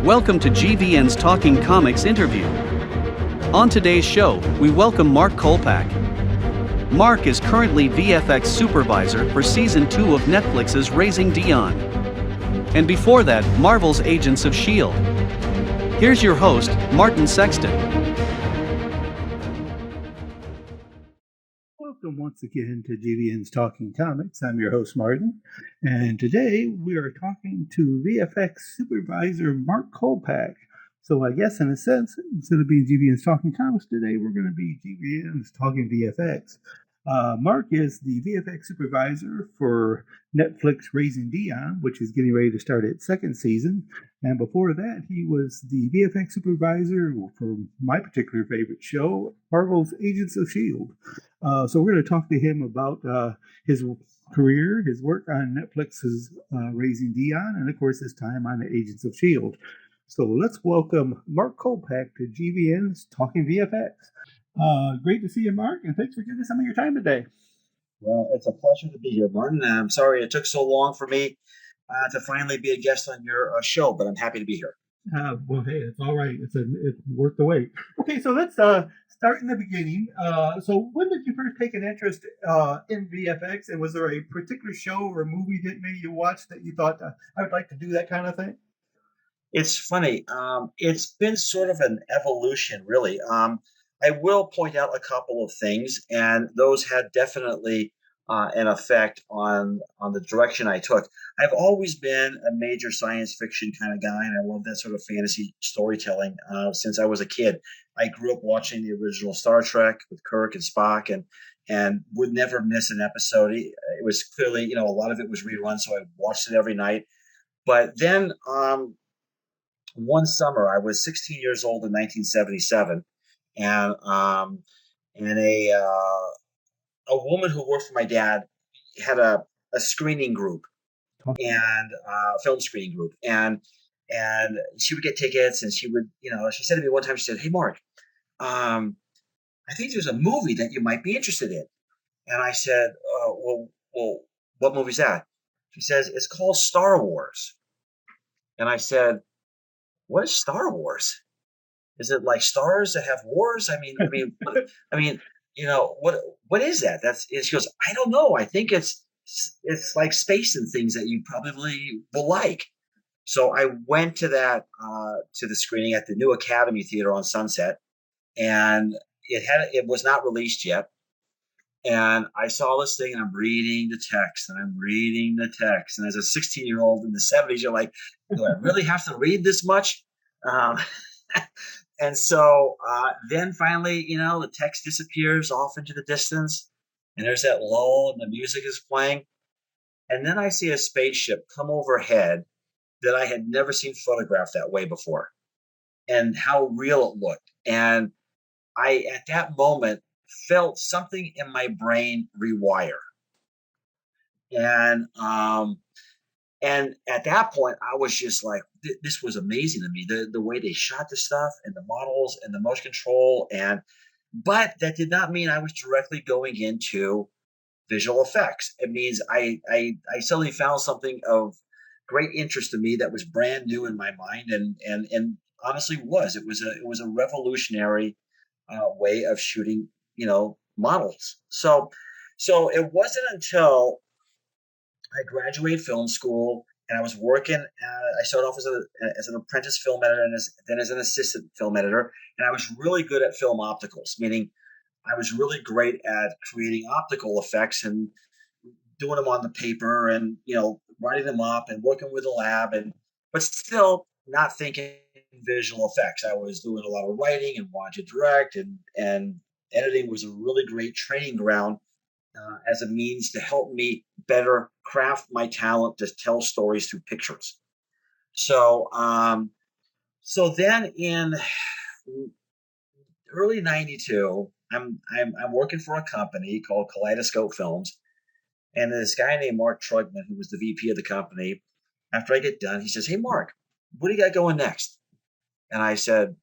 Welcome to GVN's Talking Comics interview. On today's show, we welcome Mark Kolpack. Mark is currently VFX Supervisor for Season 2 of Netflix's Raising Dion. And before that, Marvel's Agents of S.H.I.E.L.D. Here's your host, Martin Sexton. Welcome once again to GVN's Talking Comics. I'm your host, Martin, and today we are talking to VFX Supervisor Mark Kolpack. So I guess in a sense, instead of being GVN's Talking Comics today, we're going to be GVN's Talking VFX. Mark is the VFX Supervisor for Netflix Raising Dion, which is getting ready to start its second season. And before that, he was the VFX Supervisor for my particular favorite show, Marvel's Agents of S.H.I.E.L.D. So we're going to talk to him about his career, his work on Netflix's Raising Dion, and of course his time on the Agents of S.H.I.E.L.D. So let's welcome Mark Kolpack to GVN's Talking VFX. Great to see you, Mark, and thanks for giving us some of your time today. Well, it's a pleasure to be here, Martin. I'm sorry it took so long for me to finally be a guest on your show, but I'm happy to be here. Well, hey, it's all right. It's worth the wait. Okay, so let's start in the beginning. So when did you first take an interest in VFX, and was there a particular show or movie that maybe you watched that you thought, I would like to do that kind of thing? It's funny. It's been sort of an evolution, really. I will point out a couple of things, and those had definitely an effect on the direction I took. I've always been a major science fiction kind of guy, and I love that sort of fantasy storytelling since I was a kid. I grew up watching the original Star Trek with Kirk and Spock, and would never miss an episode. It was clearly, a lot of it was rerun, so I watched it every night. But then one summer, I was 16 years old in 1977, and a woman who worked for my dad had a screening group and film screening group, and she would get tickets, and she would, she said to me one time, she said, "Hey, Mark, I think there's a movie that you might be interested in." And I said, well, what movie's that?" She says, "It's called Star Wars." And I said, "What is Star Wars? Is it like stars that have wars? What is that?" And she goes, "I don't know. I think it's like space and things that you probably will like." So I went to to the screening at the New Academy Theater on Sunset, and it was not released yet. And I saw this thing, and I'm reading the text, and I'm reading the text. And as a 16-year-old in the 70s, you're like, do I really have to read this much? And so then finally, the text disappears off into the distance, and there's that lull, and the music is playing. And then I see a spaceship come overhead that I had never seen photographed that way before, and how real it looked. And I, at that moment, felt something in my brain rewire. And at that point, I was just like, this was amazing to me. The way they shot the stuff, and the models, and the motion control, but that did not mean I was directly going into visual effects. It means I suddenly found something of great interest to me that was brand new in my mind, and honestly it was a revolutionary way of shooting, models. So it wasn't until I graduated film school, and I was working. I started off as an apprentice film editor, and then as an assistant film editor. And I was really good at film opticals, meaning I was really great at creating optical effects and doing them on the paper, and writing them up and working with a lab, but still not thinking visual effects. I was doing a lot of writing and wanted to direct, and editing was a really great training ground as a means to help me better craft my talent to tell stories through pictures. So, so then in early '92, I'm working for a company called Kaleidoscope Films, and this guy named Mark Trugman, who was the VP of the company, after I get done, he says, "Hey, Mark, what do you got going next?" And I said,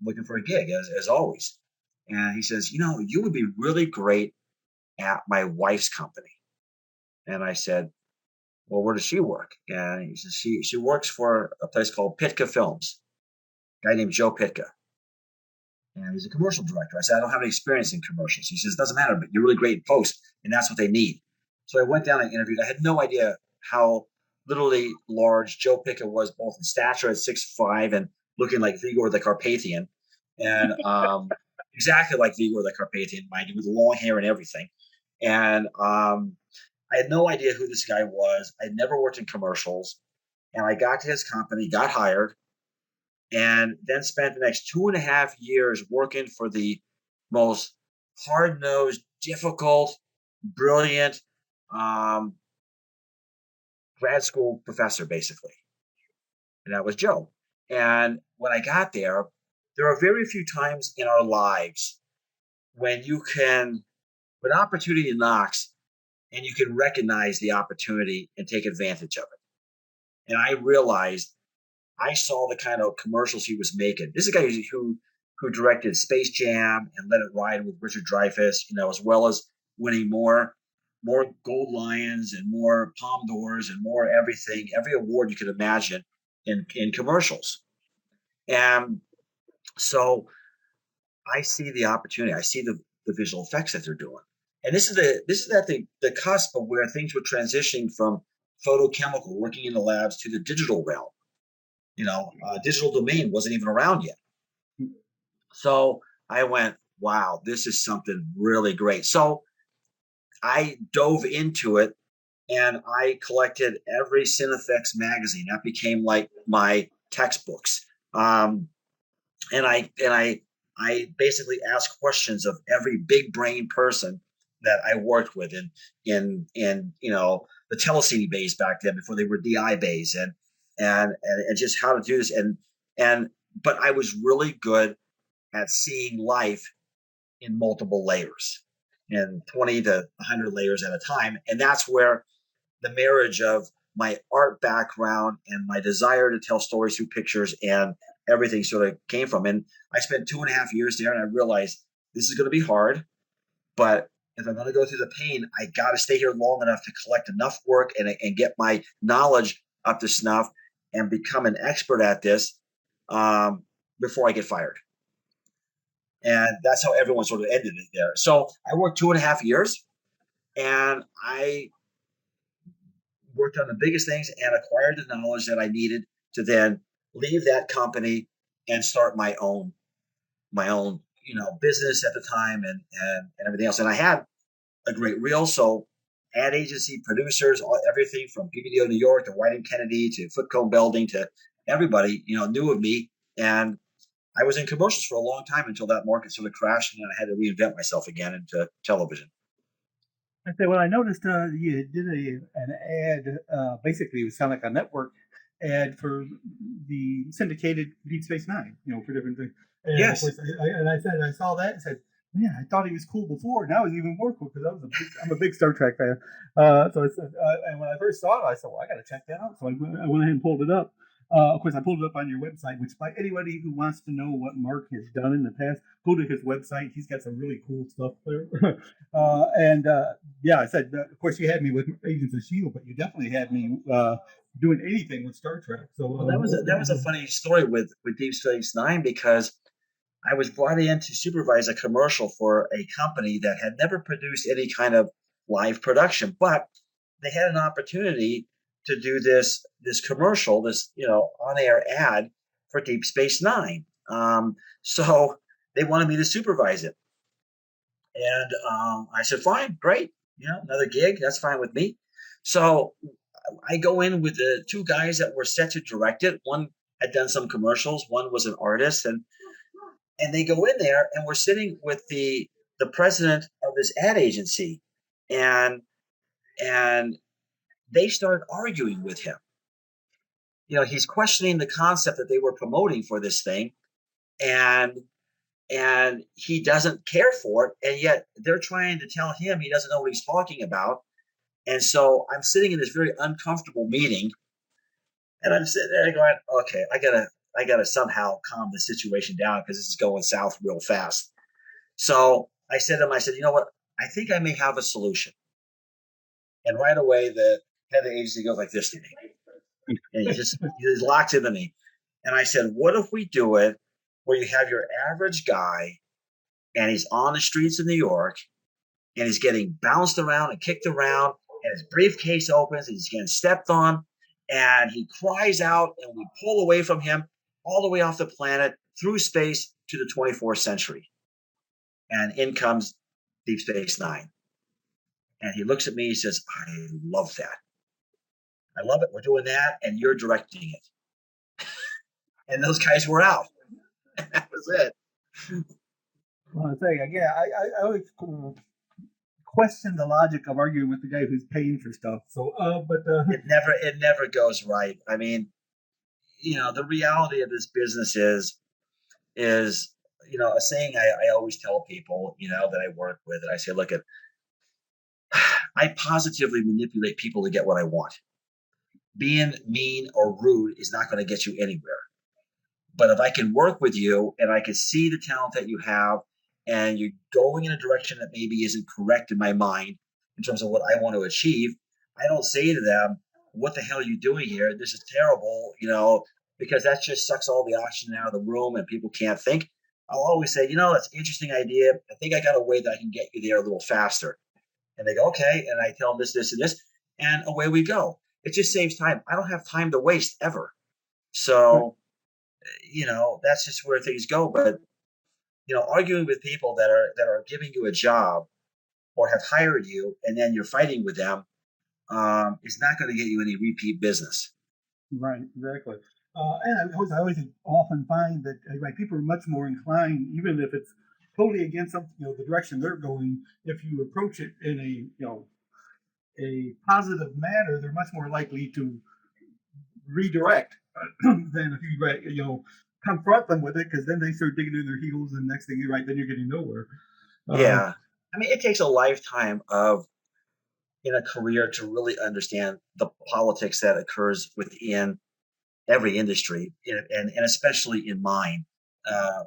"Looking for a gig, as always." And he says, "You would be really great at my wife's company." And I said, "Well, where does she work?" And he says, she works for a place called Pitka Films. guy named Joe Pitka. And he's a commercial director. I said, I don't have any experience in commercials. He says, doesn't matter, but you're really great in post, and that's what they need. So I went down and interviewed. I had no idea how literally large Joe Pitka was, both in stature at 6'5" and looking like Vigor the Carpathian. And exactly like Vigor the Carpathian, mind you, with long hair and everything. And I had no idea who this guy was. I'd never worked in commercials. And I got to his company, got hired, and then spent the next 2.5 years working for the most hard-nosed, difficult, brilliant um, grad school professor, basically. And that was Joe. And when I got there, there are very few times in our lives when when opportunity knocks and you can recognize the opportunity and take advantage of it. And I realized I saw the kind of commercials he was making. This is a guy who directed Space Jam and Let It Ride with Richard Dreyfuss, as well as winning more Gold Lions and more Palme d'Ors and more everything, every award you could imagine in commercials. And so I see the opportunity. I see the visual effects that they're doing. And this is at the cusp of where things were transitioning from photochemical, working in the labs, to the digital realm. Digital domain wasn't even around yet. So I went, wow, this is something really great. So I dove into it and I collected every Cinefx magazine. That became like my textbooks. And I basically asked questions of every big brain person that I worked with in the telecine bays back then, before they were DI bays, and just how to do this. But I was really good at seeing life in multiple layers, and 20 to 100 layers at a time. And that's where the marriage of my art background and my desire to tell stories through pictures and everything sort of came from. And I spent 2.5 years there, and I realized this is going to be hard, but if I'm going to go through the pain, I got to stay here long enough to collect enough work and get my knowledge up to snuff and become an expert at this before I get fired. And that's how everyone sort of ended it there. So I worked 2.5 years, and I worked on the biggest things and acquired the knowledge that I needed to then leave that company and start my own business at the time, and everything else. And I had a great reel. So ad agency, producers, everything from PBDO New York to Whiting Kennedy to Footcomb Belding to everybody, knew of me. And I was in commercials for a long time until that market sort of crashed, and I had to reinvent myself again into television. I say, well, I noticed you did an ad. Basically, it would sound like a network ad for the syndicated Deep Space Nine, for different things. And Yes. Of course, I saw that and said, man, I thought he was cool before. Now he's even more cool, because I'm a big Star Trek fan. So I said, and when I first saw it, I said, well, I got to check that out. So I went ahead and pulled it up. Of course, I pulled it up on your website, which, by anybody who wants to know what Mark has done in the past, go to his website. He's got some really cool stuff there. Yeah, I said, of course, you had me with Agents of S.H.I.E.L.D., but you definitely had me doing anything with Star Trek. So Well, that was a funny story with Deep Space Nine, because I was brought in to supervise a commercial for a company that had never produced any kind of live production, but they had an opportunity to do this commercial, this on air ad for Deep Space Nine. So they wanted me to supervise it, and I said, fine, great, another gig, that's fine with me. So I go in with the two guys that were set to direct it. One had done some commercials, one was an artist, and they go in there, and we're sitting with the president of this ad agency, and they start arguing with him. He's questioning the concept that they were promoting for this thing, and he doesn't care for it, and yet they're trying to tell him he doesn't know what he's talking about. And so I'm sitting in this very uncomfortable meeting, and I'm sitting there going, okay, I gotta somehow calm the situation down, because this is going south real fast. So I said to him, you know what? I think I may have a solution. And right away, the head of the agency goes like this to me, and he just locks into me. And I said, what if we do it where you have your average guy and he's on the streets of New York and he's getting bounced around and kicked around and his briefcase opens and he's getting stepped on and he cries out and we pull away from him all the way off the planet through space to the 24th century. And in comes Deep Space Nine. And he looks at me, he says, I love that. I love it. We're doing that and you're directing it. And those guys were out. That was it. Well, I say again, I always question the logic of arguing with the guy who's paying for stuff. So, It never goes right. I mean, the reality of this business is a saying I always tell people, that I work with, and I say, look, I positively manipulate people to get what I want. Being mean or rude is not going to get you anywhere. But if I can work with you and I can see the talent that you have and you're going in a direction that maybe isn't correct in my mind in terms of what I want to achieve, I don't say to them, what the hell are you doing here? This is terrible, because that just sucks all the oxygen out of the room and people can't think. I'll always say, that's an interesting idea. I think I got a way that I can get you there a little faster. And they go, okay. And I tell them this, and this, and away we go. It just saves time. I don't have time to waste ever. So, that's just where things go. But, arguing with people that are giving you a job or have hired you and then you're fighting with them is not going to get you any repeat business. Right, exactly. And I always often find that people are much more inclined, even if it's totally against something, the direction they're going. If you approach it in a positive manner, they're much more likely to redirect than if you confront them with it, because then they start digging in their heels, and next thing then you're getting nowhere. Yeah, I mean, it takes a lifetime in a career to really understand the politics that occurs within every industry, and especially in mine.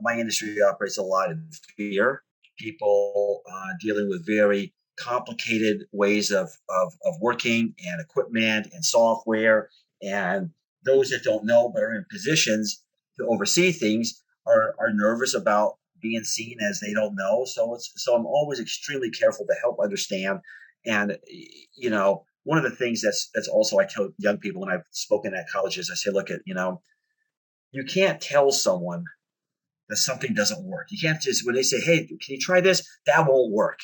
My industry operates a lot in fear. People dealing with very complicated ways of working and equipment and software, and those that don't know but are in positions to oversee things are nervous about being seen as they don't know. So I'm always extremely careful to help understand. And one of the things that's also I tell young people when I've spoken at colleges, I say, look at you can't tell someone that something doesn't work. You can't just when they say, hey, can you try this? That won't work,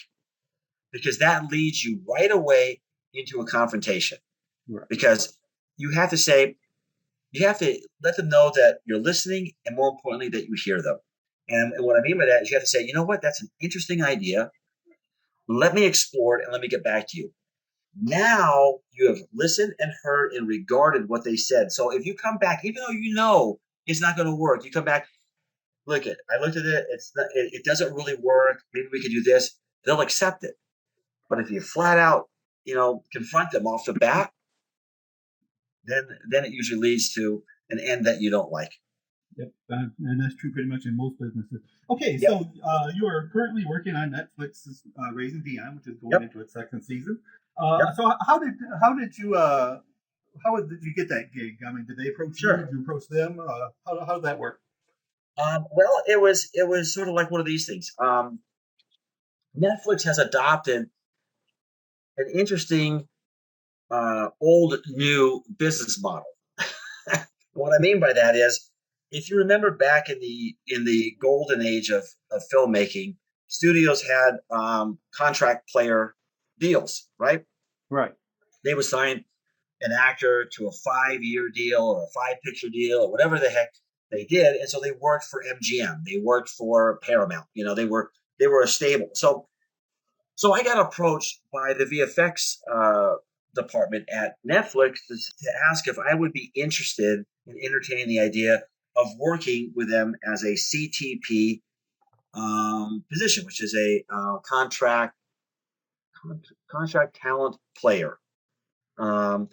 because that leads you right away into a confrontation. Right. Because you have to let them know that you're listening, and more importantly, that you hear them. And what I mean by that is you have to say, you know what, that's an interesting idea. Let me explore it and let me get back to you. Now you have listened and heard and regarded what they said. So if you come back, even though it's not going to work, you come back, I looked at it. It doesn't really work. Maybe we could do this. They'll accept it. But if you flat out, confront them off the bat, then it usually leads to an end that you don't like. Yep, and that's true pretty much in most businesses. Okay, Yep. So you are currently working on Netflix's Raising Dion, which is going into its second season. So how did you get that gig? I mean, did they approach you? Did you approach them? How did that work? Well, it was sort of like one of these things. Netflix has adopted an interesting old new business model. What I mean by that is, if you remember back in the golden age of filmmaking, studios had contract player deals, right? Right. They would sign an actor to a 5-year deal or a 5-picture deal or whatever the heck they did, and so they worked for MGM, they worked for Paramount. They were a stable. So I got approached by the VFX department at Netflix to ask if I would be interested in entertaining the idea of working with them as a CTP position, which is a contract talent player, and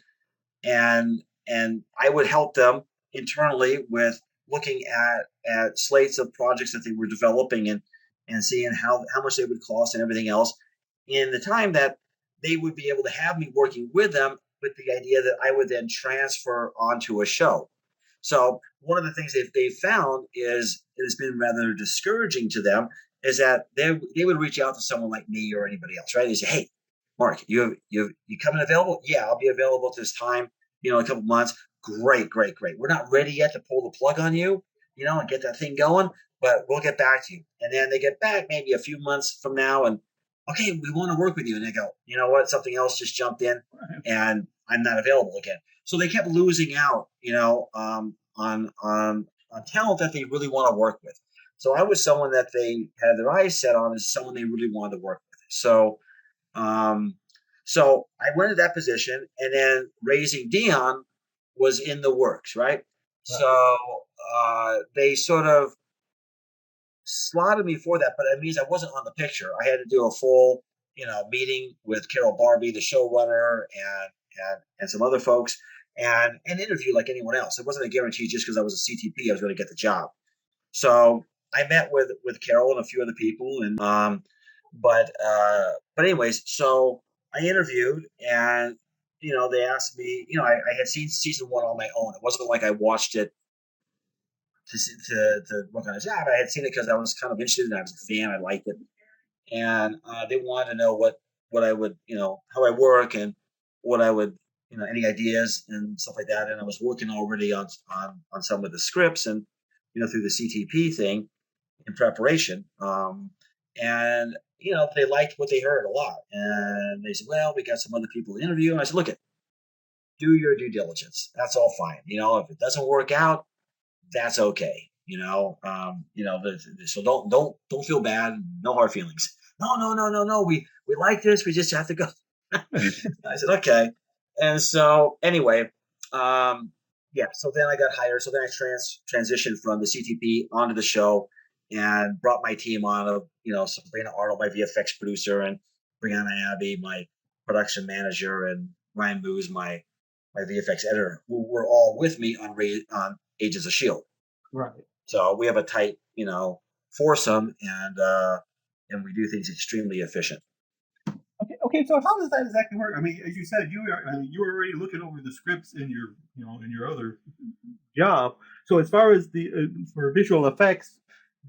I would help them internally with looking at slates of projects that they were developing and seeing how much they would cost and everything else in the time that they would be able to have me working with them, with the idea that I would then transfer onto a show. So one of the things they've found is it has been rather discouraging to them is that they would reach out to someone like me or anybody else, right? They say, "Hey, Mark, you coming available? Yeah, I'll be available at this time. In a couple months. Great, great, great. We're not ready yet to pull the plug on you, and get that thing going, but we'll get back to you." And then they get back maybe a few months from now, and okay, we want to work with you. And they go, you know what? Something else just jumped in, and I'm not available again. So they kept losing out, on talent that they really want to work with. So I was someone that they had their eyes set on as someone they really wanted to work with. Um, so I went to that position, and then raising Dion was in the works, right? So they sort of slotted me for that, but it means I wasn't on the picture. I had to do a full, meeting with Carol Barbie, the showrunner, and some other folks, and an interview like anyone else. It wasn't a guarantee just because I was a CTP I was going to get the job. So I met with Carol and a few other people, and but anyways, so I interviewed, and they asked me. I had seen season one on my own. It wasn't like I watched it to work on a job. I had seen it because I was kind of interested, and I was a fan. I liked it, and they wanted to know what I would, how I work, and what I would, any ideas and stuff like that. And I was working already on some of the scripts, and through the CTP thing in preparation. And they liked what they heard a lot, and they said, "Well, we got some other people to interview." And I said, "Look, do your due diligence. That's all fine. If it doesn't work out, that's okay. So don't feel bad. No hard feelings. No, no, no, no, no. We like this. We just have to go." I said, "Okay." And so anyway, yeah. So then I got hired. So then I transitioned from the CTP onto the show, and brought my team on of Sabrina Arnold, my VFX producer, and Brianna Abbey, my production manager, and Ryan Moos, my VFX editor, who were all with me on Agents of Shield. Right. So we have a tight, foursome, and we do things extremely efficient. Okay. So how does that exactly work? I mean, as you said, you were already looking over the scripts in your other job. So as far as the for visual effects,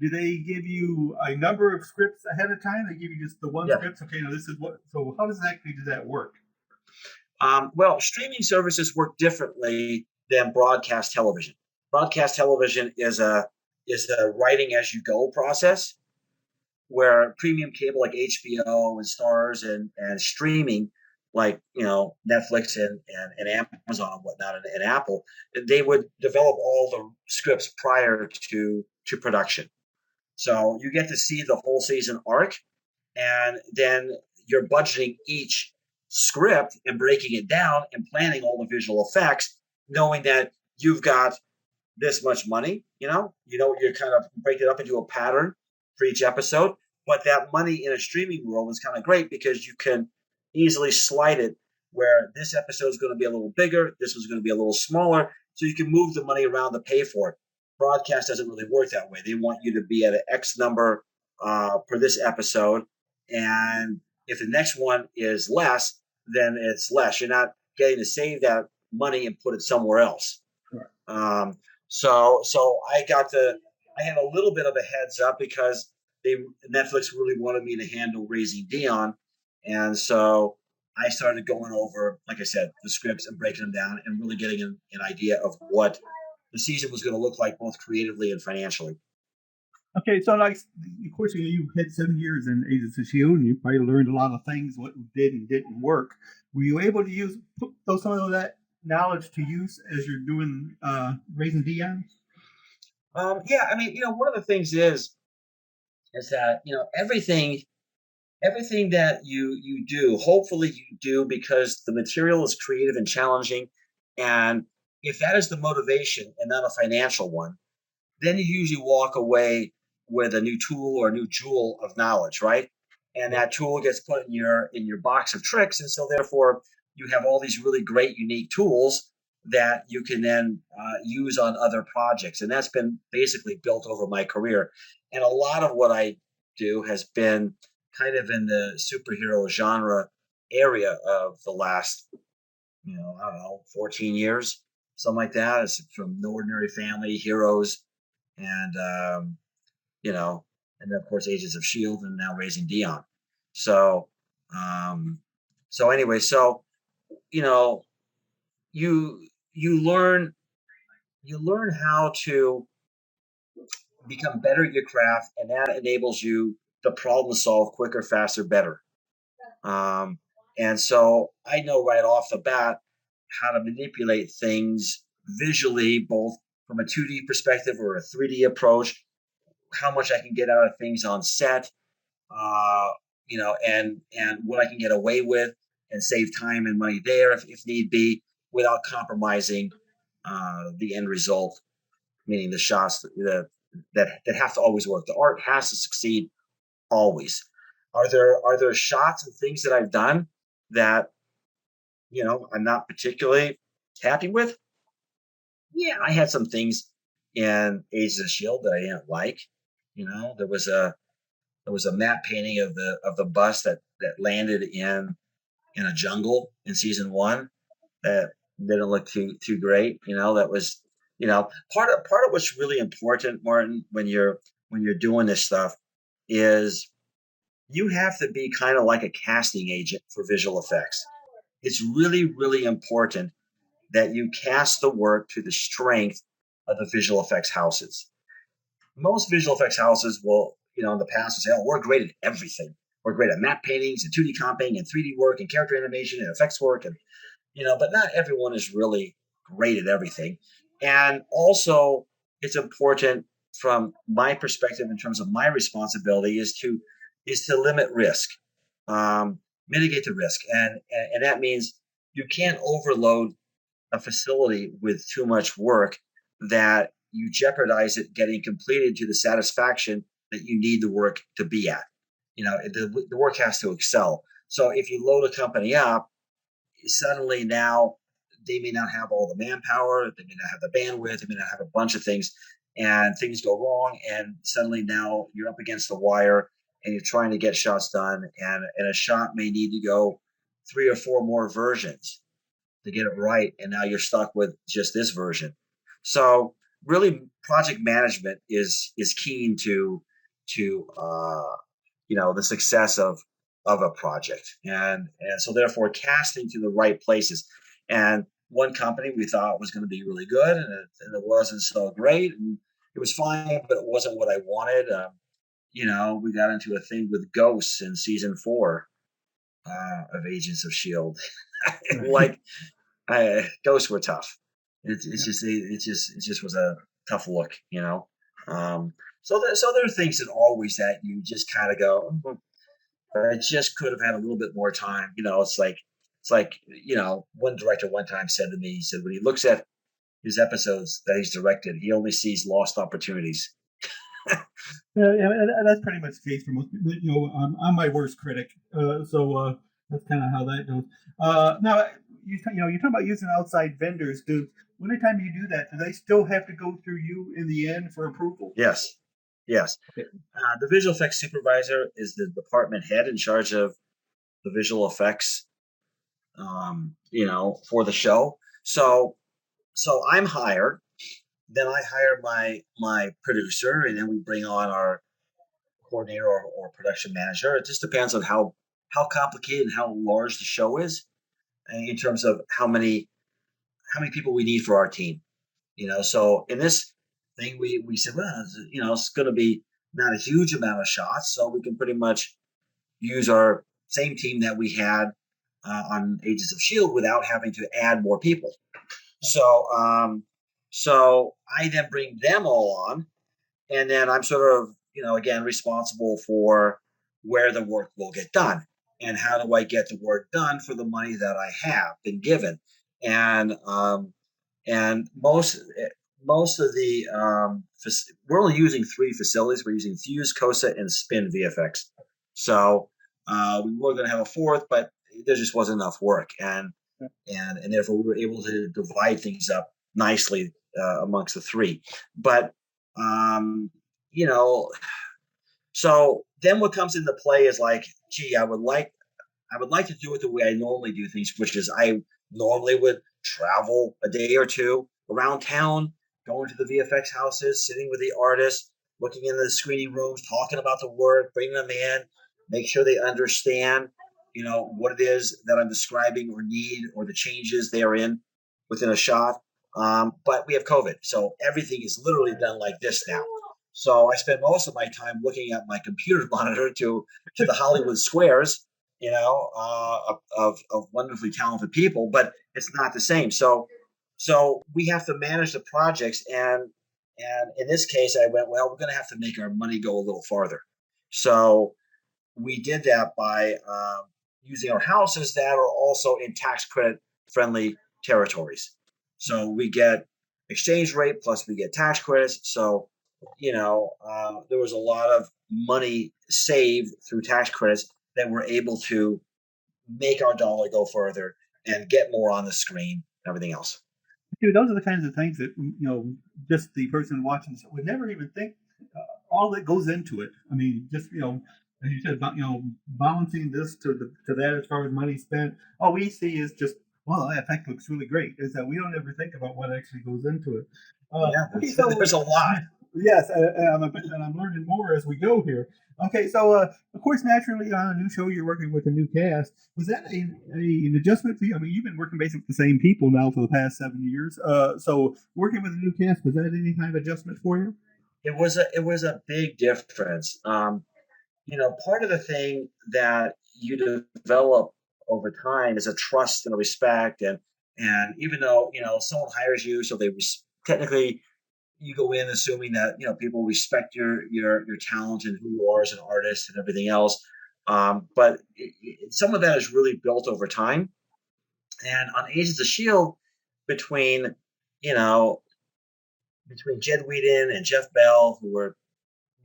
do they give you a number of scripts ahead of time? They give you just the one script. Okay, now this is what. So how does that work? Well, streaming services work differently than broadcast television. Broadcast television is a writing as you go process, where premium cable like HBO and Stars and streaming like Netflix and Amazon and whatnot, and Apple, they would develop all the scripts prior to production. So you get to see the whole season arc, and then you're budgeting each script and breaking it down and planning all the visual effects, knowing that you've got this much money. You kind of break it up into a pattern for each episode. But that money in a streaming world is kind of great because you can easily slide it where this episode is going to be a little bigger, this one's going to be a little smaller, so you can move the money around to pay for it. Broadcast doesn't really work that way. They want you to be at an X number per this episode, and if the next one is less, then it's less. You're not getting to save that money and put it somewhere else. Sure. So I had a little bit of a heads up because Netflix really wanted me to handle Raising Dion, and so I started going over, like I said, the scripts and breaking them down and really getting an idea of what the season was going to look like, both creatively and financially. Okay, so like, of course, you had 7 years in Agents of Shield, and you probably learned a lot of things what did and didn't work. Were you able to put some of that knowledge to use as you're doing Raising Dion? Yeah, I mean, one of the things is that everything that you do, hopefully you do because the material is creative and challenging, and if that is the motivation and not a financial one, then you usually walk away with a new tool or a new jewel of knowledge, right? And that tool gets put in your box of tricks, and so therefore you have all these really great unique tools that you can then use on other projects, and that's been basically built over my career. And a lot of what I do has been kind of in the superhero genre area of the last, I don't know, 14 years. something like that. It's from No Ordinary Family, Heroes, and you know, and then of course Agents of Shield, and now Raising Dion. So, um, so anyway, so you know, you you learn how to become better at your craft, and that enables you to problem solve quicker, faster, better. Um, and so I know right off the bat how to manipulate things visually, both from a 2D perspective or a 3D approach, how much I can get out of things on set, uh, and what I can get away with and save time and money there if need be, without compromising the end result, meaning the shots that have to always work. The art has to succeed always. Are there shots and things that I've done that I'm not particularly happy with? Yeah, I had some things in Agents of Shield that I didn't like. There was a matte painting of the bus that landed in a jungle in season 1 that didn't look too great. That was part of what's really important, Martin, when you're doing this stuff is you have to be kind of like a casting agent for visual effects. It's really, really important that you cast the work to the strength of the visual effects houses. Most visual effects houses will, in the past, will say, "Oh, we're great at everything. We're great at matte paintings and 2D comping and 3D work and character animation and effects work." And but not everyone is really great at everything. And also, it's important from my perspective in terms of my responsibility is to limit risk, mitigate the risk, and that means you can't overload a facility with too much work that you jeopardize it getting completed to the satisfaction that you need the work to be at. The work has to excel. So if you load a company up, suddenly now they may not have all the manpower, they may not have the bandwidth, they may not have a bunch of things, and things go wrong, and suddenly now you're up against the wire and you're trying to get shots done, and a shot may need to go 3 or 4 more versions to get it right, and now you're stuck with just this version. So really, project management is keen to the success of a project, and so therefore casting to the right places. And one company we thought was going to be really good, and it wasn't so great, and it was fine, but it wasn't what I wanted. We got into a thing with ghosts in season 4 of Agents of Shield. Like, ghosts were tough. It just was a tough look. So there are things that you just kind of go, I just could have had a little bit more time. It's like one director one time said to me, he said when he looks at his episodes that he's directed, he only sees lost opportunities. Yeah, that's pretty much the case for most people. I'm my worst critic, so that's kind of how that goes. Now, you're talking about using outside vendors. Anytime you do that, do they still have to go through you in the end for approval? Yes. Okay. The visual effects supervisor is the department head in charge of the visual effects, for the show. So I'm hired. Then I hire my producer, and then we bring on our coordinator or production manager. It just depends on how complicated and how large the show is, in terms of how many people we need for our team. So in this thing, we said, well, it's going to be not a huge amount of shots, so we can pretty much use our same team that we had on Agents of Shield without having to add more people. So I then bring them all on, and then I'm sort of, again, responsible for where the work will get done and how do I get the work done for the money that I have been given. And most of the we're only using 3 facilities. We're using Fuse, COSA, and Spin VFX. So we were going to have a 4th, but there just wasn't enough work, and therefore we were able to divide things up nicely amongst the 3. But so then what comes into play is like, gee, I would like to do it the way I normally do things, which is I normally would travel a day or two around town, going to the VFX houses, sitting with the artists, looking in the screening rooms, talking about the work, bringing them in, make sure they understand, what it is that I'm describing or need or the changes they are in within a shot. But we have COVID, so everything is literally done like this now. So I spend most of my time looking at my computer monitor to the Hollywood squares, of wonderfully talented people, but it's not the same. So we have to manage the projects, and in this case, I went, well, we're going to have to make our money go a little farther. So we did that by using our houses that are also in tax credit friendly territories. So we get exchange rate plus we get tax credits. So, there was a lot of money saved through tax credits that we're able to make our dollar go further and get more on the screen and everything else. Dude, those are the kinds of things that just the person watching this would never even think. All that goes into it. I mean, just as you said about balancing this to that as far as money spent. All we see is just, well, that effect looks really great. Is that we don't ever think about what actually goes into it. Yeah, Okay, so there's a lot. yes, and I'm learning more as we go here. Okay, so of course, naturally, on a new show, you're working with a new cast. Was that an adjustment for you? I mean, you've been working basically with the same people now for the past 7 years. So working with a new cast, was that any kind of adjustment for you? It was a big difference. Part of the thing that you develop over time is a trust and a respect, and even though someone hires you, so technically you go in assuming that people respect your talent and who you are as an artist and everything else. But some of that is really built over time. And on Agents of Shield, between you know between Jed Whedon and Jeff Bell, who were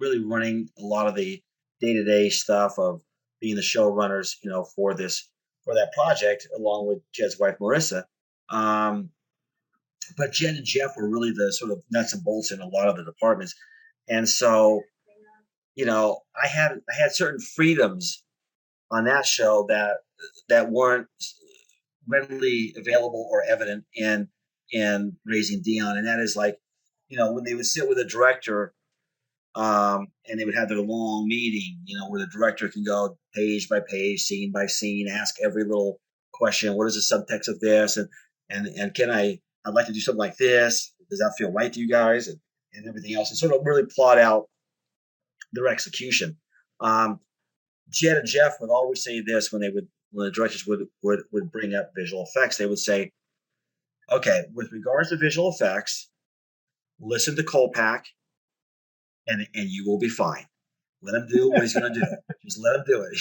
really running a lot of the day-to-day stuff of being the showrunners, for that project, along with Jed's wife Marissa. Um, but Jed and Jeff were really the sort of nuts and bolts in a lot of the departments, and so I had certain freedoms on that show that weren't readily available or evident in Raising Dion, and that is like, when they would sit with a director, and they would have their long meeting, where the director can go page by page, scene by scene, ask every little question. What is the subtext of this? And I'd like to do something like this. Does that feel right to you guys? And everything else, and sort of really plot out their execution. Um, Jed and Jeff would always say this when the directors would bring up visual effects. They would say, "Okay, with regards to visual effects, listen to Kolpack, and you will be fine. Let him do what he's going to do. Just let him do it.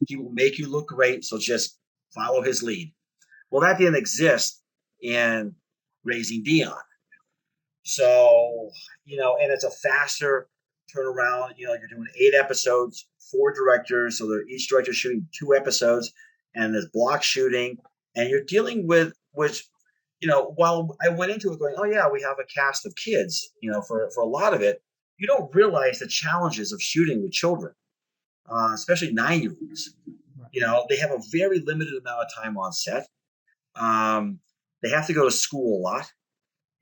He will make you look great. So just follow his lead." Well, that didn't exist in Raising Dion. So, and it's a faster turnaround. You're doing 8 episodes, 4 directors. So each director shooting 2 episodes, and there's block shooting. And you're dealing with, which, while I went into it going, oh, yeah, we have a cast of kids, for a lot of it, you don't realize the challenges of shooting with children, especially 9-year-olds. They have a very limited amount of time on set. They have to go to school a lot.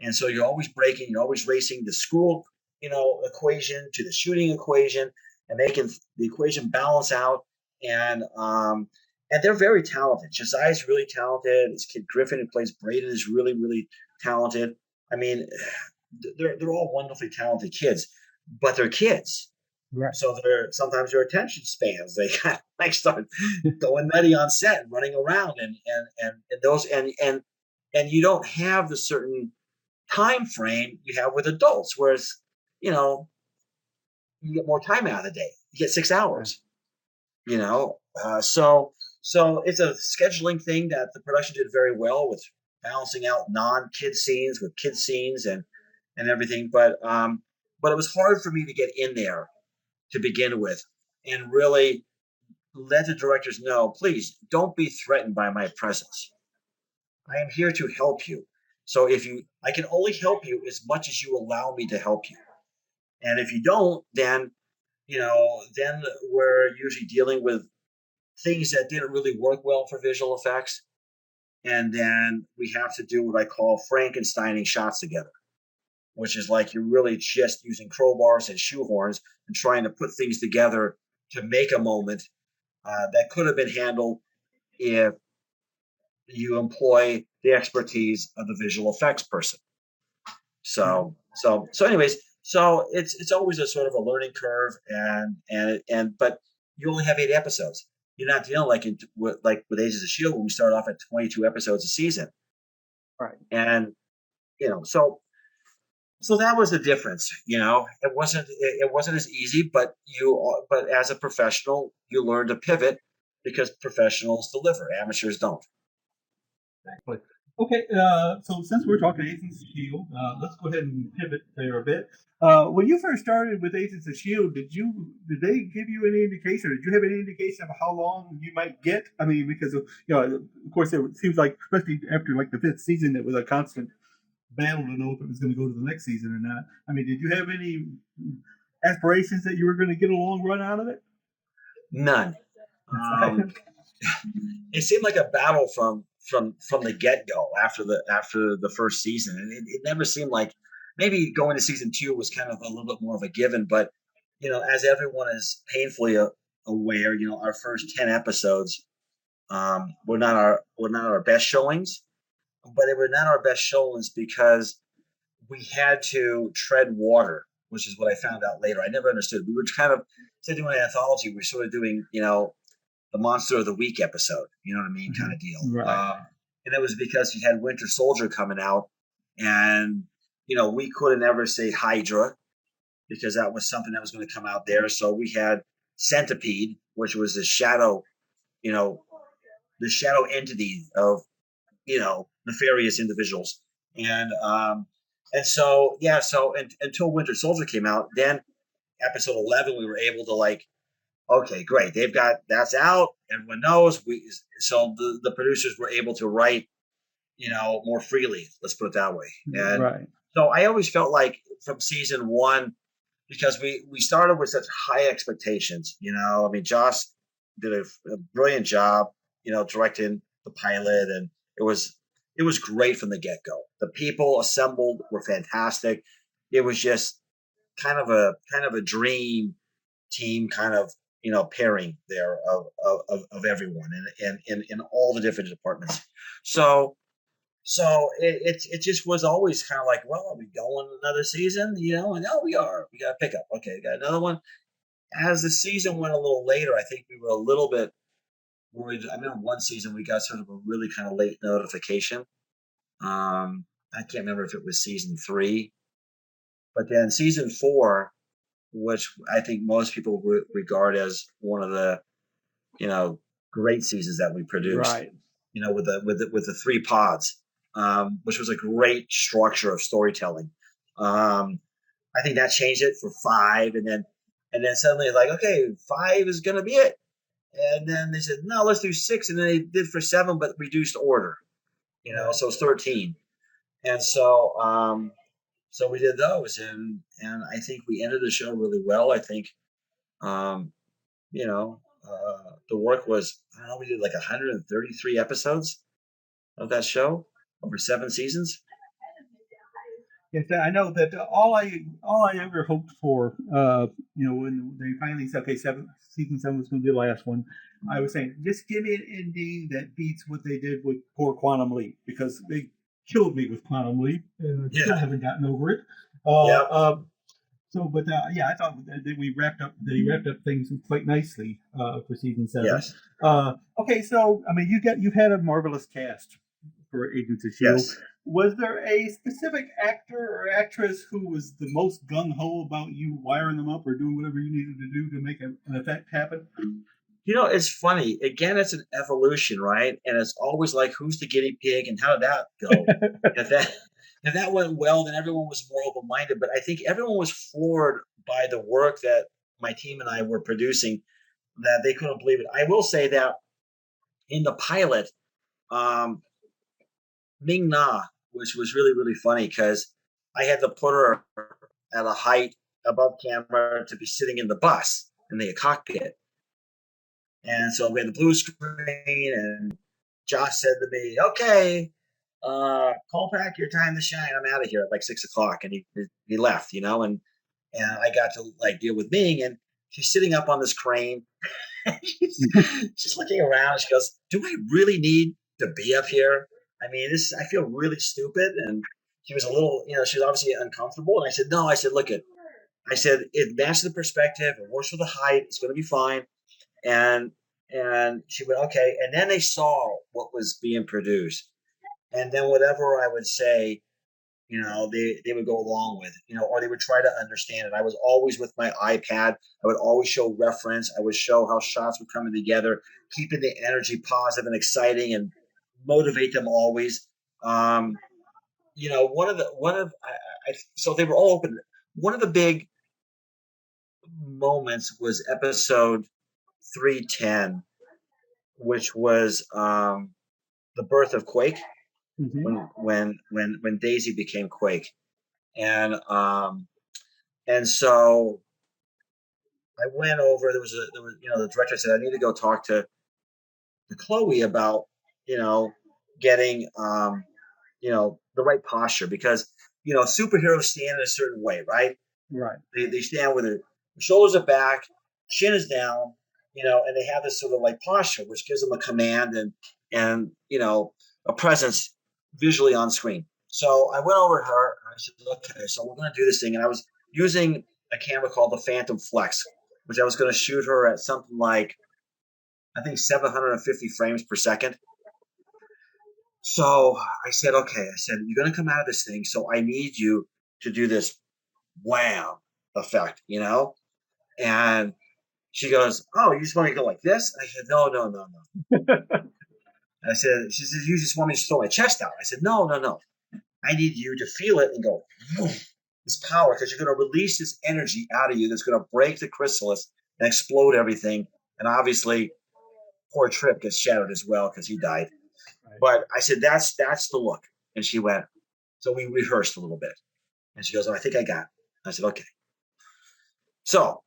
And so you're always racing the school, equation to the shooting equation, and making the equation balance out. And they're very talented. Josiah's really talented. This kid Griffin, who plays Braden, is really, really talented. I mean, they're all wonderfully talented kids, but they're kids. Right. So sometimes their attention spans, they kind of like start going nutty on set and running around, and you don't have the certain time frame you have with adults, whereas you get more time out of the day. You get 6 hours. So it's a scheduling thing that the production did very well with balancing out non-kid scenes with kid scenes and everything. But it was hard for me to get in there to begin with and really let the directors know, please don't be threatened by my presence. I am here to help you. So I can only help you as much as you allow me to help you. And if you don't, then we're usually dealing with things that didn't really work well for visual effects. and then we have to do what I call Frankensteining shots together, which is like you're really just using crowbars and shoehorns and trying to put things together to make a moment that could have been handled if you employ the expertise of the visual effects person. Anyways, so it's always a sort of a learning curve, but you only have 8 episodes. You're not dealing with Agents of Shield when we start off at 22 episodes a season, Right. and so that was the difference. It wasn't as easy, but as a professional, you learn to pivot because professionals deliver, amateurs don't. Exactly. Okay, so since we're talking Agents of Shield, let's go ahead and pivot there a bit. When you first started with Agents of Shield, did they give you any indication, or did you have any indication of how long you might get? I mean, because of course, it seems like, especially after like the 5th season, it was a constant battle to know if it was going to go to the next season or not. I mean, did you have any aspirations that you were going to get a long run out of it? None. It seemed like a battle from the get-go after the first season, and it never seemed like, maybe going to season 2 was kind of a little bit more of a given, but as everyone is painfully aware, our first 10 episodes were not our best showings, but they were not our best showings because we had to tread water, which is what I found out later. I never understood. We were kind of, instead of doing an anthology, we were sort of doing the Monster of the Week episode, you know what I mean, kind of deal. Right. And it was because you had Winter Soldier coming out, and we couldn't ever say Hydra because that was something that was going to come out there. So we had Centipede, which was the shadow entity of nefarious individuals, until Winter Soldier came out, then episode 11 we were able to okay, great. That's out. Everyone knows. So the producers were able to write, more freely. Let's put it that way. And right. so I always felt like from season 1, because we started with such high expectations. I mean, Josh did a brilliant job, directing the pilot, and it was great from the get go. The people assembled were fantastic. It was just kind of a dream team, kind of pairing there of everyone and in all the different departments. So it just was always kind of like, well, are we going another season? And we are. We got to pick up. Okay, we got another one. As the season went a little later, I think we were a little bit worried. I remember one season we got sort of a really kind of late notification. I can't remember if it was season 3, but then season 4, which I think most people regard as one of the great seasons that we produced. Right. With the 3 pods, which was a great structure of storytelling. I think that changed it for 5, and then suddenly like, okay, 5 is gonna be it, and then they said no, let's do 6, and then they did for 7, but reduced order. So it's 13, and so we did those, and I think we ended the show really well. I think, the work was, I don't know, we did like 133 episodes of that show over 7 seasons. Yes, I know that all I ever hoped for, when they finally said, okay, season 7 was going to be the last one, I was saying, just give me an ending that beats what they did with poor Quantum Leap, because they killed me with Quantum Leap, and I still haven't gotten over it. But I thought that we wrapped up things quite nicely for season 7. Yes. Okay, so I mean, you've had a marvelous cast for Agents of Shield. Yes. Was there a specific actor or actress who was the most gung ho about you wiring them up or doing whatever you needed to do to make an effect happen? It's funny. Again, it's an evolution, right? And it's always like, who's the guinea pig, and how did that go? If that went well, then everyone was more open-minded. But I think everyone was floored by the work that my team and I were producing, that they couldn't believe it. I will say that in the pilot, Ming Na, which was really, really funny, because I had to put her at a height above camera to be sitting in the bus, in the cockpit. And so we had the blue screen, and Josh said to me, "Okay, Kolpack, your time to shine. I'm out of here at like 6 o'clock," and he left, and I got to like deal with Ming, and she's sitting up on this crane. She's looking around. She goes, "Do I really need to be up here? I mean, I feel really stupid." And she was a little, she was obviously uncomfortable. And I said, "No," I said, "Look, I said it matches the perspective. It works for the height. It's going to be fine." And she went, "Okay." And then they saw what was being produced, and then whatever I would say, they would go along with, or they would try to understand it. I was always with my iPad. I would always show reference. I would show how shots were coming together, keeping the energy positive and exciting, and motivate them always. So they were all open. One of the big moments was episode 310, which was the birth of Quake, when Daisy became Quake, and so I went over. The director said I need to go talk to Chloe about getting the right posture, because superheroes stand in a certain way, right? Right. They stand with their shoulders are back, chin is down, and they have this sort of like posture, which gives them a command and a presence visually on screen. So I went over to her and I said, "Okay, so we're going to do this thing," and I was using a camera called the Phantom Flex, which I was going to shoot her at something like, I think, 750 frames per second. So I said, "Okay," I said, "you're going to come out of this thing, so I need you to do this wham effect, And she goes, "Oh, you just want me to go like this?" I said, "No, no, no, no." She said, "You just want me to throw my chest out?" I said, "No, no, no. I need you to feel it and go, this power, because you're going to release this energy out of you that's going to break the chrysalis and explode everything." And obviously, poor Trip gets shattered as well because he died. Right. But I said, that's the look. And she went, so we rehearsed a little bit. And she goes, "Oh, I think I got it." I said, "Okay." So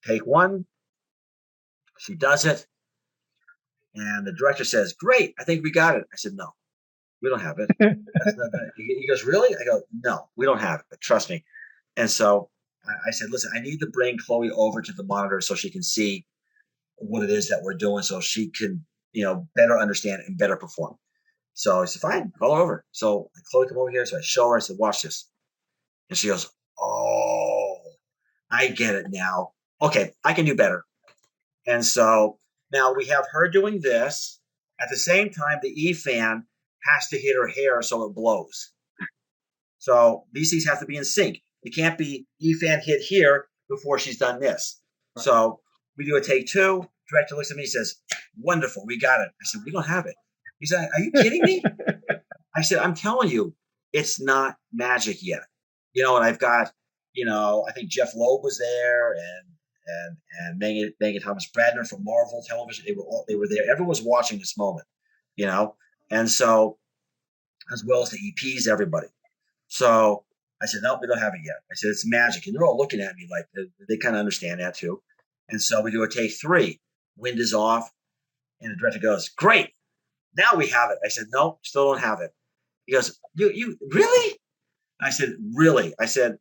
take one. She does it. And the director says, "Great, I think we got it." I said, "No, we don't have it." That's not that. He goes, "Really?" I go, "No, we don't have it. Trust me." And so I said, "Listen, I need to bring Chloe over to the monitor so she can see what it is that we're doing, so she can, better understand and better perform." So I said, "Fine, call her over." So Chloe come over here. So I show her. I said, "Watch this." And she goes, "Oh, I get it now. Okay, I can do better." And so now we have her doing this. At the same time, the E fan has to hit her hair so it blows. So these things have to be in sync. It can't be E fan hit here before she's done this. Right. So we do a take two. Director looks at me and says, "Wonderful, we got it." I said, "We don't have it." He said, "Are you kidding me?" I said, "I'm telling you, it's not magic yet." And I've got, I think Jeff Loeb was there, and Megan Thomas Bradner from Marvel Television. They were there. Everyone was watching this moment, and so, as well as the EPs, everybody. So I said, "No, we don't have it yet." I said, "It's magic," and they're all looking at me like they kind of understand that too. And so we do a take three. Wind is off, and the director goes, "Great, now we have it." I said, "No, still don't have it." He goes, "You really?" I said, "Really?" I said,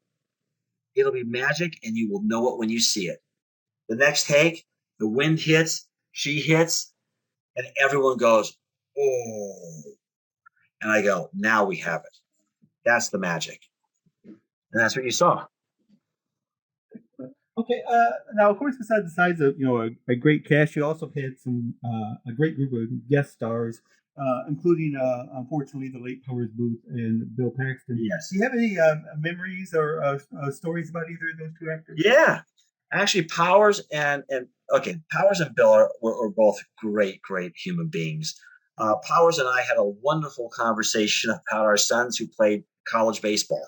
"It'll be magic, and you will know it when you see it." The next take, the wind hits, she hits, and everyone goes, "Oh." And I go, "Now we have it." That's the magic. And that's what you saw. Okay. Now, of course, besides the size of a great cast, you also had a great group of guest stars, including unfortunately the late Powers Booth and Bill Paxton. Yes. Do you have any memories or stories about either of those two actors? Yeah, actually, Powers and Bill were both great human beings. Powers and I had a wonderful conversation about our sons who played college baseball.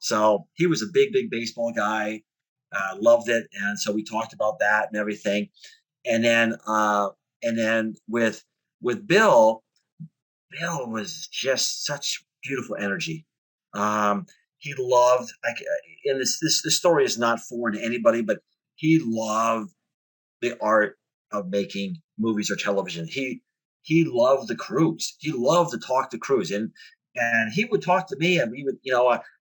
So he was a big baseball guy, loved it, and so we talked about that and everything. And then with Bill was just such beautiful energy. He loved, and this story is not foreign to anybody, but he loved the art of making movies or television. he loved the crews. He loved to talk to crews, and he would talk to me, and we would,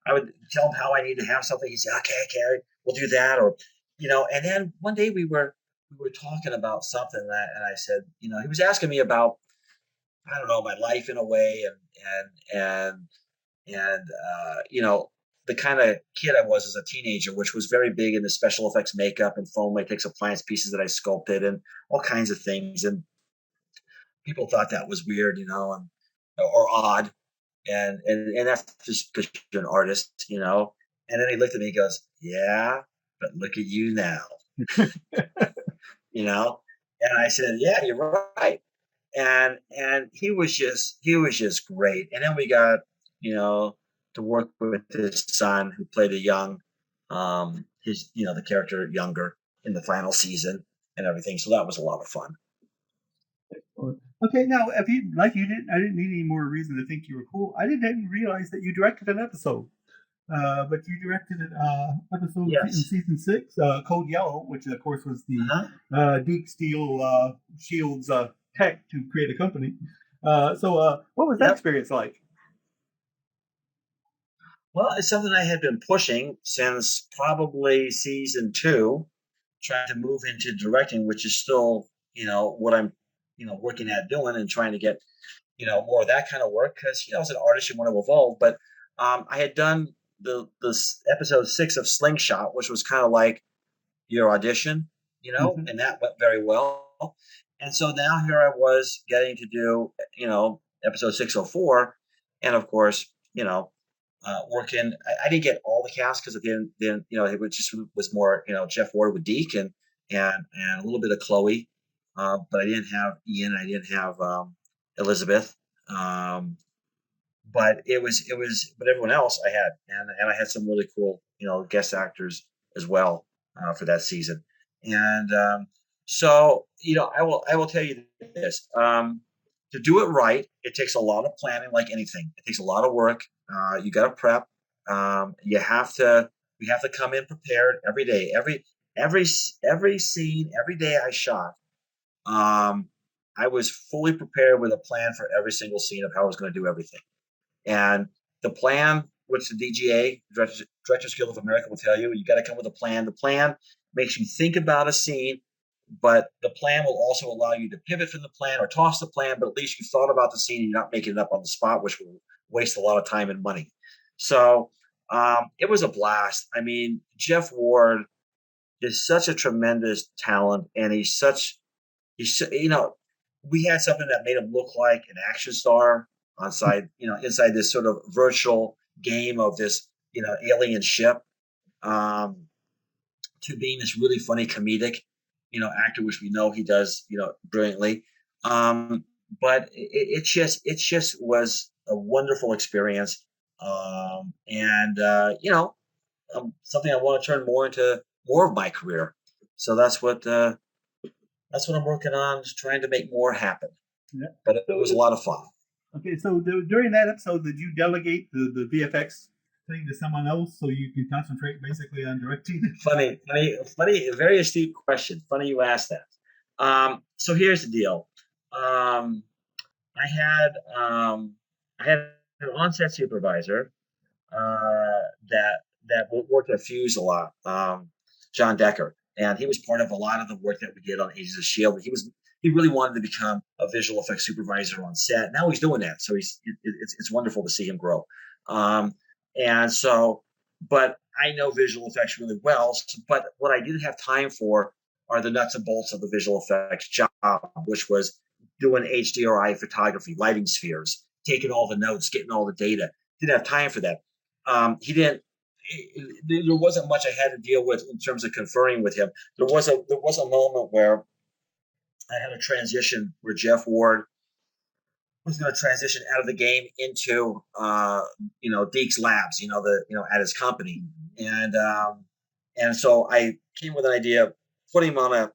I would tell him how I need to have something. He'd say, okay, we'll do that, or, And then one day we were talking about something, and I said, he was asking me about, I don't know, my life in a way, and the kind of kid I was as a teenager, which was very big in the special effects makeup and foam latex appliance pieces that I sculpted and all kinds of things. And people thought that was weird, or odd. And that's just because you're an artist. And then he looked at me and goes, "Yeah, but look at you now." you know? And I said, "Yeah, you're right." And he was just great. And then we got, you know, to work with his son who played a young his the character younger in the final season and everything. So that was a lot of fun. Okay, now if you like, you didn't, I didn't need any more reason to think you were cool. I didn't even realize that you directed an episode. But you directed an episode in Yes. season 6, Code Yellow, which of course was the Uh-huh. Deep Steel Shields tech to create a company. What was that Yep. experience like? Well, it's something I had been pushing since probably season 2, trying to move into directing, which is still, what I'm, working at doing and trying to get, more of that kind of work because, as an artist, you want to evolve. But I had done the episode 6 of Slingshot, which was kind of like your audition, Hmm. and that went very well. And so now here I was getting to do, episode 604. And of course, working. I didn't get all the cast because at the end, then it was more Jeff Ward with Deke and a little bit of Chloe, but I didn't have Ian. I didn't have Elizabeth. Um, but but everyone else I had, and I had some really cool guest actors as well for that season. And so I will tell you this. To do it right, it takes a lot of planning, like anything. It takes a lot of work. You got to prep. You have to. We have to come in prepared every day. Every scene, every day I shot. Um, I was fully prepared with a plan for every single scene of how I was going to do everything. And the plan, which the DGA, Directors Guild of America, will tell you, you got to come with a plan. The plan makes you think about a scene, but the plan will also allow you to pivot from the plan or toss the plan, but at least you thought about the scene and you're not making it up on the spot, which will waste a lot of time and money. So it was a blast. I mean, Jeff Ward is such a tremendous talent, and we had something that made him look like an action star inside this sort of virtual game of this, alien ship, um, to being this really funny comedic, actor, which we know he does, brilliantly. Um, but it just was a wonderful experience. And, something I want to turn more into more of my career. So that's what I'm working on, is trying to make more happen. Yeah. But it So was a lot of fun. okay, so during that episode, did you delegate the VFX thing to someone else so you can concentrate basically on directing? Funny, very astute question. Funny you asked that. So here's the deal. Um, I had I had an on-set supervisor that worked at Fuse a lot, John Decker, and he was part of a lot of the work that we did on Agents of Shield. He really wanted to become a visual effects supervisor on set. Now he's doing that, so it's wonderful to see him grow. Um, and so, but I know visual effects really well. But what I didn't have time for are the nuts and bolts of the visual effects job, which was doing HDRI photography, lighting spheres, taking all the notes, getting all the data. Didn't have time for that. He didn't. There wasn't much I had to deal with in terms of conferring with him. There was a moment where I had a transition where Jeff Ward was going to transition out of the game into Deke's Labs, at his company, and so I came with an idea of putting him on a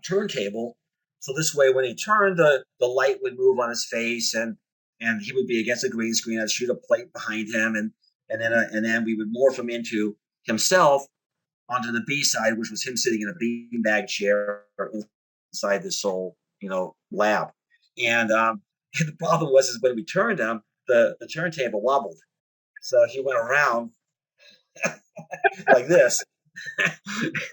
turntable, so this way when he turned, the light would move on his face, and he would be against a green screen. I'd shoot a plate behind him, and then we would morph him into himself onto the B side, which was him sitting in a beanbag chair inside this whole lab. And the problem was is when we turned him, the turntable wobbled. So he went around like this.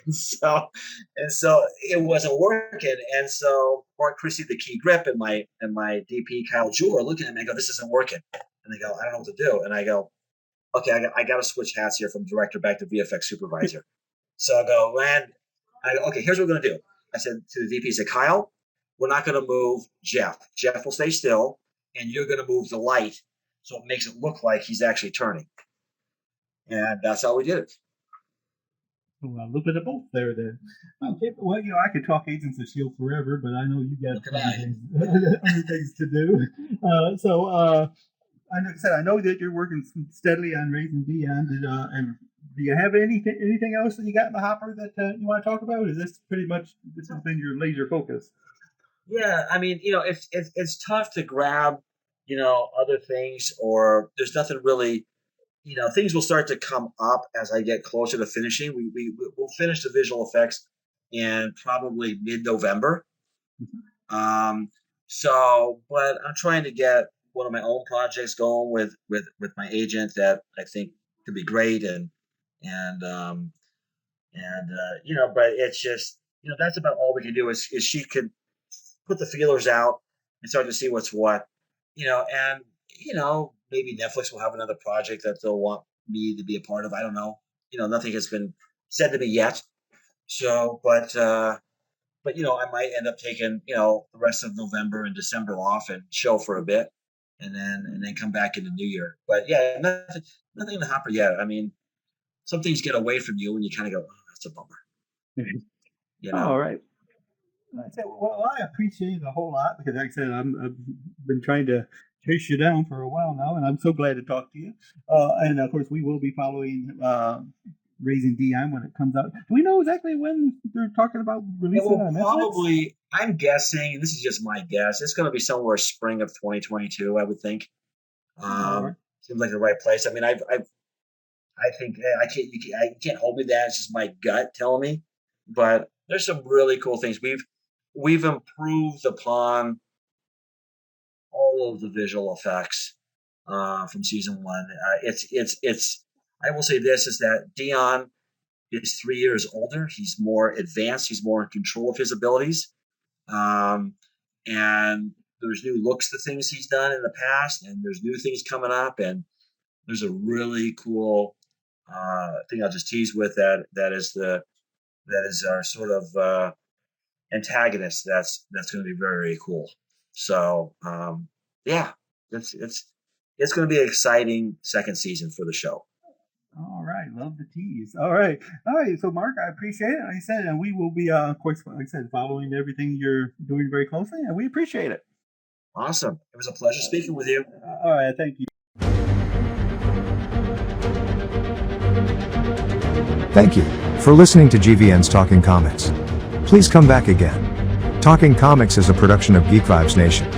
and so it wasn't working. And so Mark Christie, the key grip, and my DP Kyle Jeweler looking at me, I go, this isn't working. And they go, I don't know what to do. And I go, okay, I got to switch hats here from director back to VFX supervisor. So I go, okay, here's what we're going to do. I said to the DP, I said, Kyle, we're not going to move Jeff. Jeff will stay still, and you're going to move the light so it makes it look like he's actually turning. And that's how we did it. Well, a little bit of both there then. Okay, well, I could talk Agents of S.H.I.E.L.D. forever, but I know you got other things to do. Like I said, I know that you're working steadily on raising Dion. And do you have anything else that you got in the hopper that you want to talk about? Is this pretty much this has been your laser focus? Yeah, I mean, it's tough to grab, other things, or there's nothing really. Things will start to come up as I get closer to finishing. We'll finish the visual effects in probably mid-November. Mm-hmm. But I'm trying to get one of my own projects going with my agent that I think could be great, but it's just, that's about all we can do is she could put the feelers out and start to see what's what, and maybe Netflix will have another project that they'll want me to be a part of. I don't know. Nothing has been said to me yet. So, but I might end up taking, the rest of November and December off and show for a bit, and then come back in the new year. But yeah, nothing in the hopper yet. I mean, some things get away from you and you kind of go, oh, that's a bummer. Mm-hmm. All right. I said, well, I appreciate it a whole lot because, like I said, I've been trying to chase you down for a while now, and I'm so glad to talk to you. And of course, we will be following Raising Dion when it comes out. Do we know exactly when they're talking about releasing it on Netflix? Probably, I'm guessing, this is just my guess, it's going to be somewhere spring of 2022, I would think. Seems like the right place. I mean, I think I can't hold me to that. It's just my gut telling me. But there's some really cool things. We've improved upon all of the visual effects from season one. I will say this is that Dion is 3 years older. He's more advanced. He's more in control of his abilities. And there's new looks to things he's done in the past, and there's new things coming up. And there's a really cool thing I'll just tease with that is our sort of antagonist. That's going to be very, very cool. So yeah, it's going to be an exciting second season for the show. All right, love the tease. All right. So Mark, I appreciate it. Like I said, and we will be, of course, like I said, following everything you're doing very closely, and we appreciate it. Awesome. It was a pleasure speaking with you. All right, thank you. Thank you for listening to GVN's Talking Comics. Please come back again. Talking Comics is a production of Geek Vibes Nation.